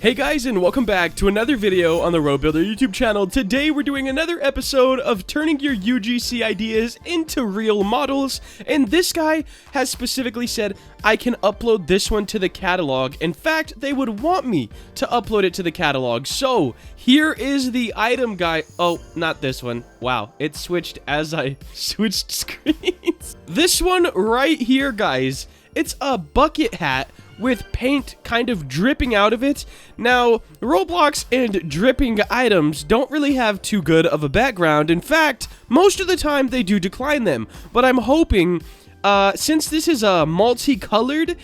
Hey guys, and welcome back to another video on the Road Builder YouTube channel. Today we're doing another episode of turning your UGC ideas into real models, and this guy has specifically said I can upload this one to the catalog. In fact, they would want me to upload it to the catalog. So here is the item guide. Oh, not this one. Wow, it switched as I switched screens. This one right here, guys, it's a bucket hat with paint kind of dripping out of it. Now, Roblox and dripping items don't really have too good of a background. In fact, most of the time they do decline them. But I'm hoping, since this is multicolored,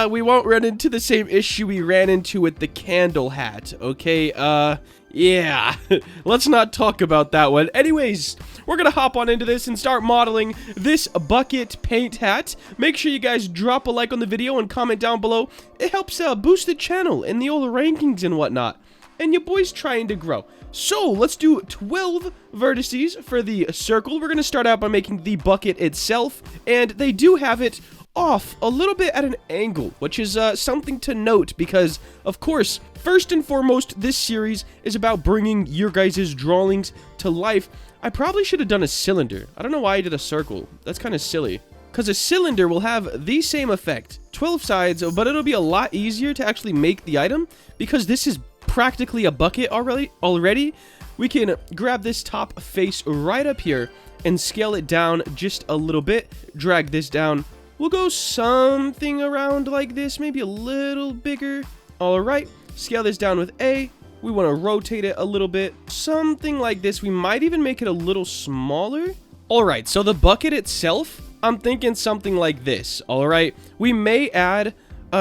we won't run into the same issue we ran into with the candle hat, okay? Yeah, let's not talk about that one. Anyways, we're gonna hop on into this and start modeling this bucket paint hat. Make sure you guys drop a like on the video and comment down below. It helps boost the channel in the old rankings and whatnot. And your boy's trying to grow. So let's do 12 vertices for the circle. We're gonna start out by making the bucket itself, and they do have it off a little bit at an angle, which is something to note because, of course, first and foremost, this series is about bringing your guys' drawings to life. I probably should have done a cylinder. I don't know why I did a circle. That's kind of silly, because a cylinder will have the same effect, 12 sides, but it'll be a lot easier to actually make the item because this is practically a bucket already. We can grab this top face right up here and scale it down just a little bit, drag this down. We'll go something around like this, maybe a little bigger. All right, scale this down with A. We want to rotate it a little bit, something like this. We might even make it a little smaller. All right, so the bucket itself, I'm thinking something like this. All right, we may add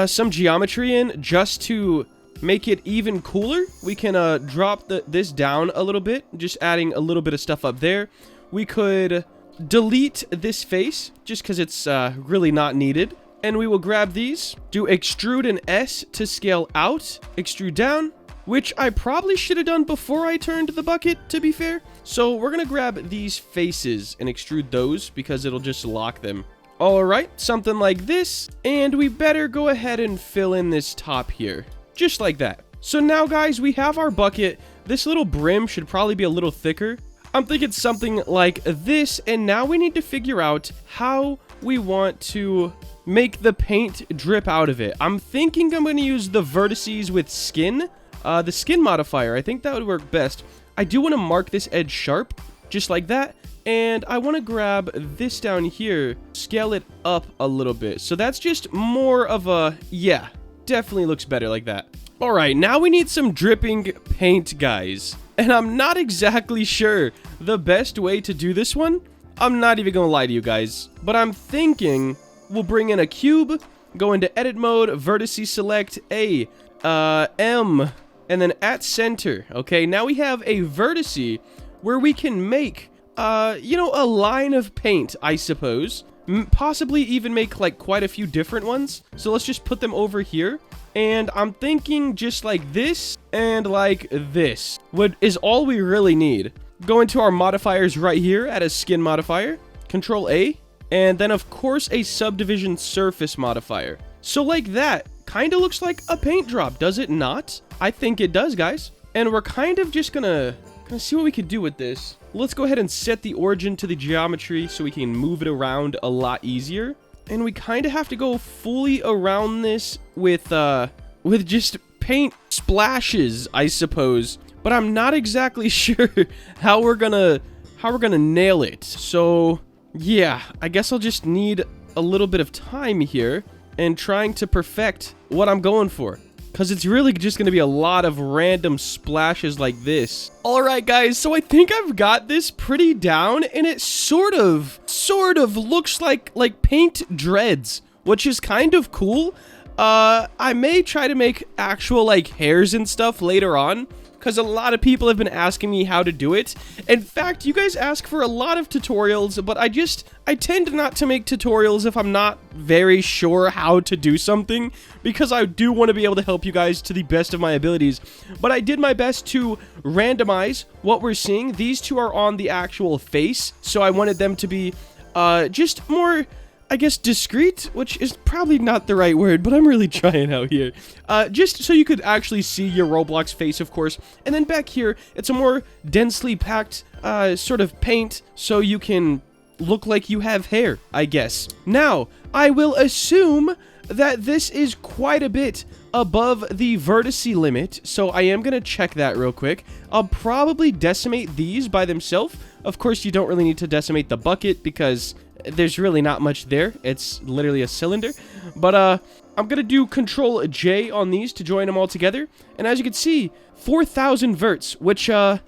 some geometry in just to make it even cooler. We can drop this down a little bit, just adding a little bit of stuff up there. We could delete this face just because it's really not needed, and we will grab these, do extrude an S to scale out, extrude down, which I probably should have done before I turned the bucket, to be fair. So we're gonna grab these faces and extrude those because it'll just lock them. All right, something like this, and we better go ahead and fill in this top here, just like that. So now, guys, we have our bucket. This little brim should probably be a little thicker. I'm thinking something like this, and now we need to figure out how we want to make the paint drip out of it. I'm thinking I'm going to use the vertices with skin, the skin modifier. I think that would work best. I do want to mark this edge sharp, just like that, and I want to grab this down here, scale it up a little bit. So that's just more of a, yeah, definitely looks better like that. All right, now we need some dripping paint, guys. And I'm not exactly sure the best way to do this one. I'm not even gonna lie to you guys. But I'm thinking we'll bring in a cube, go into edit mode, vertices select A, M, and then at center. Okay, now we have a vertice where we can make, you know, a line of paint, I suppose. Possibly even make like quite a few different ones. So let's just put them over here. And I'm thinking just like this and like this is all we really need. Go into our modifiers right here, add a skin modifier, Control A, and then of course a subdivision surface modifier. So like that, kind of looks like a paint drop, does it not? I think it does, guys. And we're kind of just gonna see what we can do with this. Let's go ahead and set the origin to the geometry so we can move it around a lot easier. And we kind of have to go fully around this with just paint splashes, I suppose. But I'm not exactly sure how we're gonna nail it. So yeah, I guess I'll just need a little bit of time here and trying to perfect what I'm going for. Because it's really just going to be a lot of random splashes like this. Alright guys, so I think I've got this pretty down, and it sort of looks like paint dreads, which is kind of cool. I may try to make actual like hairs and stuff later on, because a lot of people have been asking me how to do it. In fact, you guys ask for a lot of tutorials, but I tend not to make tutorials if I'm not very sure how to do something, because I do want to be able to help you guys to the best of my abilities. But I did my best to randomize what we're seeing. These two are on the actual face, so I wanted them to be just more I guess, discreet, which is probably not the right word, but I'm really trying out here. Just so you could actually see your Roblox face, of course. And then back here, it's a more densely packed sort of paint, so you can look like you have hair, I guess. Now, I will assume that this is quite a bit above the vertice limit, so I am going to check that real quick. I'll probably decimate these by themselves. Of course, you don't really need to decimate the bucket because there's really not much there. It's literally a cylinder. But I'm going to do Control J on these to join them all together. And as you can see, 4,000 verts, which, yeah,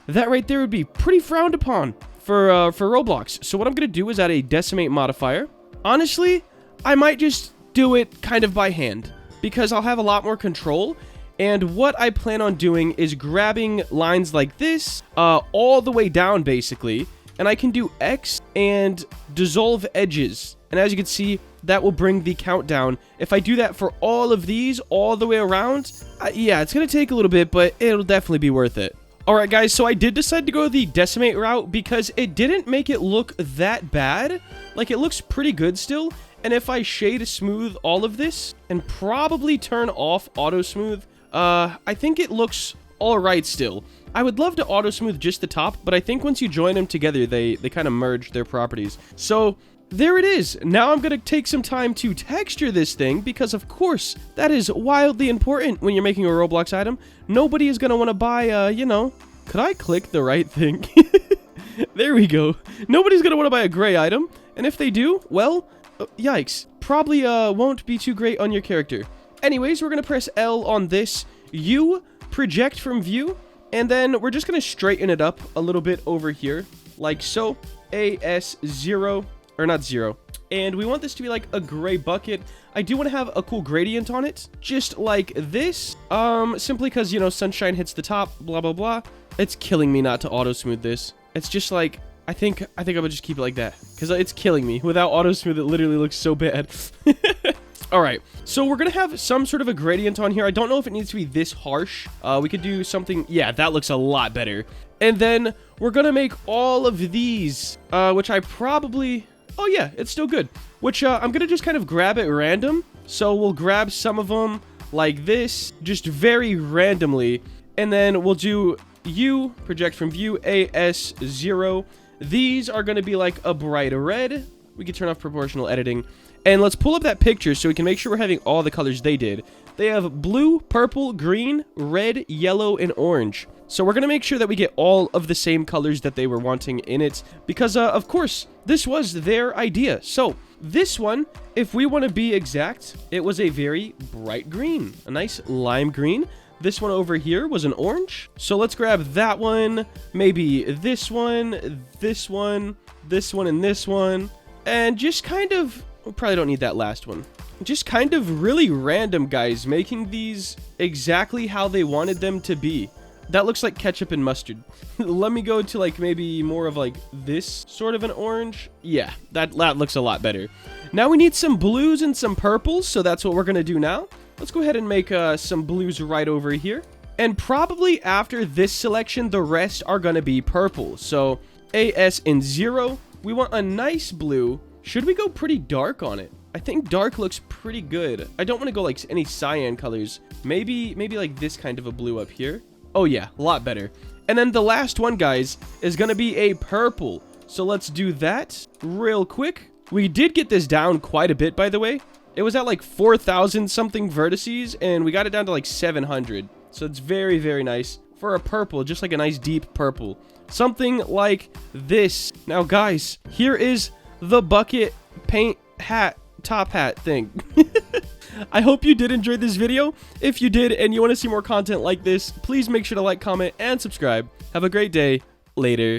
that right there would be pretty frowned upon for Roblox. So what I'm going to do is add a decimate modifier. Honestly, I might just do it kind of by hand because I'll have a lot more control. And what I plan on doing is grabbing lines like this all the way down, basically. And I can do X and dissolve edges. And as you can see, that will bring the count down. If I do that for all of these all the way around, yeah, it's going to take a little bit, but it'll definitely be worth it. Alright guys, so I did decide to go the decimate route because it didn't make it look that bad. Like, it looks pretty good still. And if I shade smooth all of this and probably turn off auto smooth, I think it looks alright still. I would love to auto smooth just the top, but I think once you join them together, they kind of merge their properties. So there it is. Now I'm going to take some time to texture this thing because, of course, that is wildly important when you're making a Roblox item. Nobody is going to want to buy, you know, could I click the right thing? There we go. Nobody's going to want to buy a gray item. And if they do, well, yikes. Probably won't be too great on your character. Anyways, we're going to press L on this. U, project from view. And then we're just going to straighten it up a little bit over here, like so. AS0, or not 0. And we want this to be like a gray bucket. I do want to have a cool gradient on it, just like this. Simply because, you know, sunshine hits the top, blah, blah, blah. It's killing me not to auto smooth this. It's just like, I think I would just keep it like that because it's killing me. Without auto smooth, it literally looks so bad. All right, so we're going to have some sort of a gradient on here. I don't know if it needs to be this harsh. We could do something. Yeah, that looks a lot better. And then we're going to make all of these, which I probably... Oh, yeah, it's still good. Which I'm going to just kind of grab at random. So we'll grab some of them like this, just very randomly. And then we'll do U, project from view, AS0. These are going to be like a bright red. We can turn off proportional editing. And let's pull up that picture so we can make sure we're having all the colors they did. They have blue, purple, green, red, yellow, and orange. So we're going to make sure that we get all of the same colors that they were wanting in it. Because, of course, this was their idea. So this one, if we want to be exact, it was a very bright green. A nice lime green. This one over here was an orange. So let's grab that one. Maybe this one, this one, this one, and this one. And just kind of... We probably don't need that last one. Just kind of really random, guys, making these exactly how they wanted them to be. That looks like ketchup and mustard. Let me go to like maybe more of like this sort of an orange. Yeah, that looks a lot better. Now we need some blues and some purples, so that's what we're going to do now. Let's go ahead and make some blues right over here. And probably after this selection, the rest are going to be purple. So AS and 0, we want a nice blue. Should we go pretty dark on it? I think dark looks pretty good. I don't want to go like any cyan colors. Maybe like this kind of a blue up here. Oh yeah, a lot better. And then the last one, guys, is going to be a purple. So let's do that real quick. We did get this down quite a bit, by the way. It was at like 4,000 something vertices, and we got it down to like 700. So it's very, very nice for a purple, just like a nice deep purple. Something like this. Now, guys, here is the bucket paint hat, top hat thing. I hope you did enjoy this video. If you did and you want to see more content like this, please make sure to like, comment, and subscribe. Have a great day. Later.